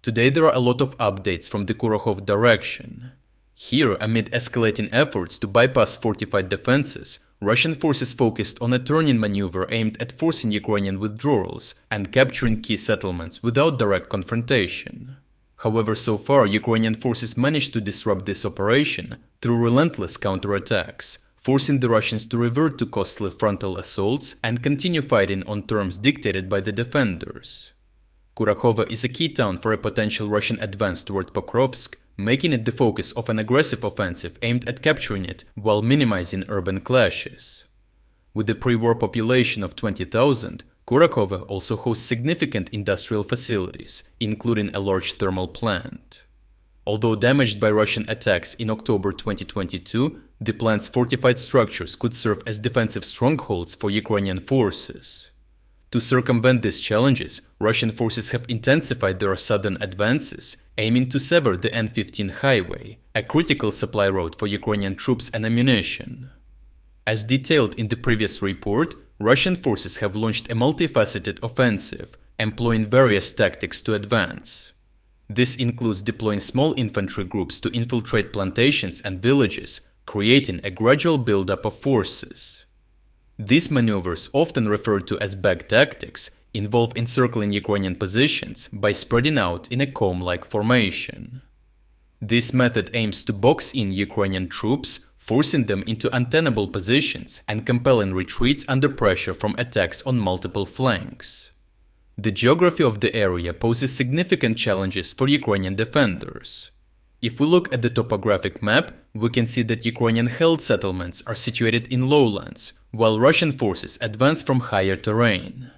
Today there are a lot of updates from the Kurakhove direction. Here, amid escalating efforts to bypass fortified defenses, Russian forces focused on a turning maneuver aimed at forcing Ukrainian withdrawals and capturing key settlements without direct confrontation. However, so far, Ukrainian forces managed to disrupt this operation through relentless counterattacks, forcing the Russians to revert to costly frontal assaults and continue fighting on terms dictated by the defenders. Kurakhove is a key town for a potential Russian advance toward Pokrovsk, making it the focus of an aggressive offensive aimed at capturing it while minimizing urban clashes. With a pre-war population of 20,000, Kurakhove also hosts significant industrial facilities, including a large thermal plant. Although damaged by Russian attacks in October 2022, the plant's fortified structures could serve as defensive strongholds for Ukrainian forces. To circumvent these challenges, Russian forces have intensified their southern advances, aiming to sever the N15 highway, a critical supply route for Ukrainian troops and ammunition. As detailed in the previous report, Russian forces have launched a multifaceted offensive, employing various tactics to advance. This includes deploying small infantry groups to infiltrate plantations and villages, creating a gradual buildup of forces. These maneuvers, often referred to as bag tactics, involve encircling Ukrainian positions by spreading out in a comb-like formation. This method aims to box in Ukrainian troops, forcing them into untenable positions and compelling retreats under pressure from attacks on multiple flanks. The geography of the area poses significant challenges for Ukrainian defenders. If we look at the topographic map, we can see that Ukrainian-held settlements are situated in lowlands, while Russian forces advance from higher terrain.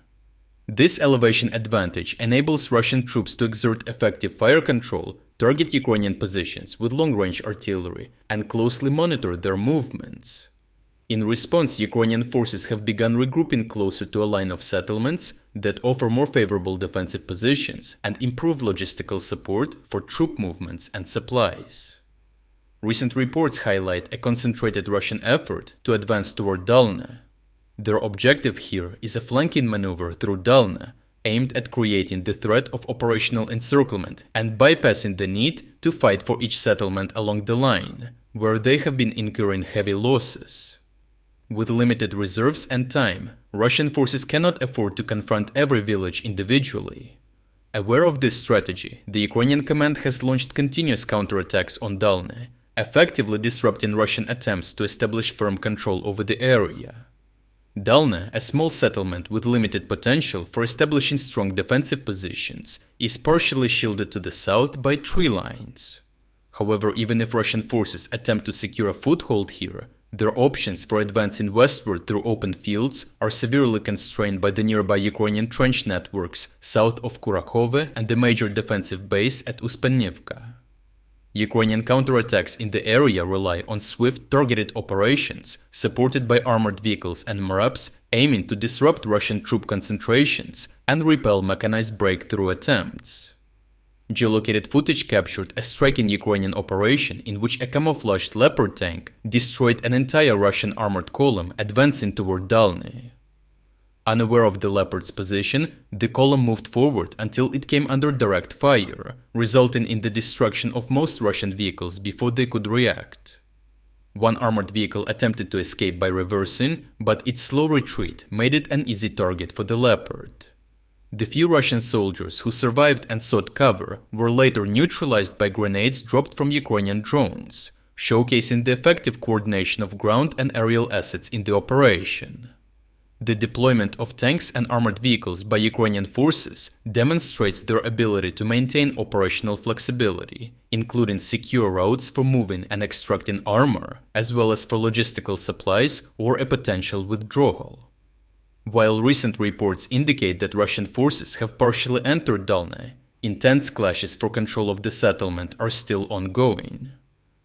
This elevation advantage enables Russian troops to exert effective fire control, target Ukrainian positions with long-range artillery, and closely monitor their movements. In response, Ukrainian forces have begun regrouping closer to a line of settlements that offer more favorable defensive positions and improved logistical support for troop movements and supplies. Recent reports highlight a concentrated Russian effort to advance toward Dalny. Their objective here is a flanking maneuver through Dalny, aimed at creating the threat of operational encirclement and bypassing the need to fight for each settlement along the line, where they have been incurring heavy losses. With limited reserves and time, Russian forces cannot afford to confront every village individually. Aware of this strategy, the Ukrainian command has launched continuous counterattacks on Dalny, effectively disrupting Russian attempts to establish firm control over the area. Dalny, a small settlement with limited potential for establishing strong defensive positions, is partially shielded to the south by tree lines. However, even if Russian forces attempt to secure a foothold here, their options for advancing westward through open fields are severely constrained by the nearby Ukrainian trench networks south of Kurakhove and the major defensive base at Uspennivka. Ukrainian counterattacks in the area rely on swift targeted operations supported by armored vehicles and MRAPs aiming to disrupt Russian troop concentrations and repel mechanized breakthrough attempts. Geolocated footage captured a striking Ukrainian operation in which a camouflaged Leopard tank destroyed an entire Russian armored column advancing toward Dalny. Unaware of the Leopard's position, the column moved forward until it came under direct fire, resulting in the destruction of most Russian vehicles before they could react. One armored vehicle attempted to escape by reversing, but its slow retreat made it an easy target for the Leopard. The few Russian soldiers who survived and sought cover were later neutralized by grenades dropped from Ukrainian drones, showcasing the effective coordination of ground and aerial assets in the operation. The deployment of tanks and armored vehicles by Ukrainian forces demonstrates their ability to maintain operational flexibility, including secure routes for moving and extracting armor, as well as for logistical supplies or a potential withdrawal. While recent reports indicate that Russian forces have partially entered Dalny, intense clashes for control of the settlement are still ongoing.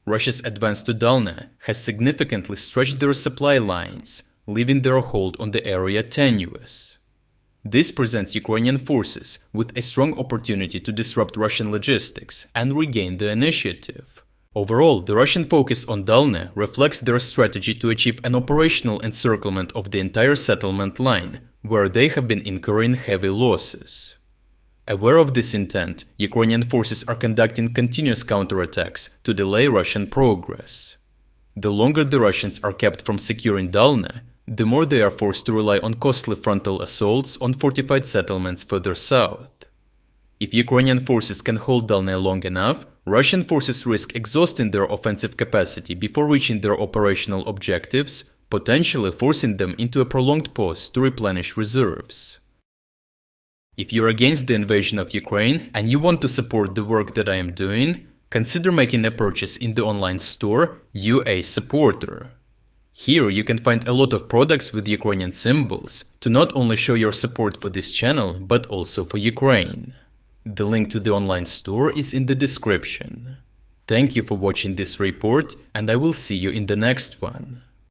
Russia's advance to Dalny has significantly stretched their supply lines, leaving their hold on the area tenuous. This presents Ukrainian forces with a strong opportunity to disrupt Russian logistics and regain the initiative. Overall, the Russian focus on Dalny reflects their strategy to achieve an operational encirclement of the entire settlement line, where they have been incurring heavy losses. Aware of this intent, Ukrainian forces are conducting continuous counterattacks to delay Russian progress. The longer the Russians are kept from securing Dalny, the more they are forced to rely on costly frontal assaults on fortified settlements further south. If Ukrainian forces can hold Dalny long enough, Russian forces risk exhausting their offensive capacity before reaching their operational objectives, potentially forcing them into a prolonged pause to replenish reserves. If you're against the invasion of Ukraine and you want to support the work that I am doing, consider making a purchase in the online store UA Supporter. Here you can find a lot of products with Ukrainian symbols to not only show your support for this channel, but also for Ukraine. The link to the online store is in the description. Thank you for watching this report, and I will see you in the next one.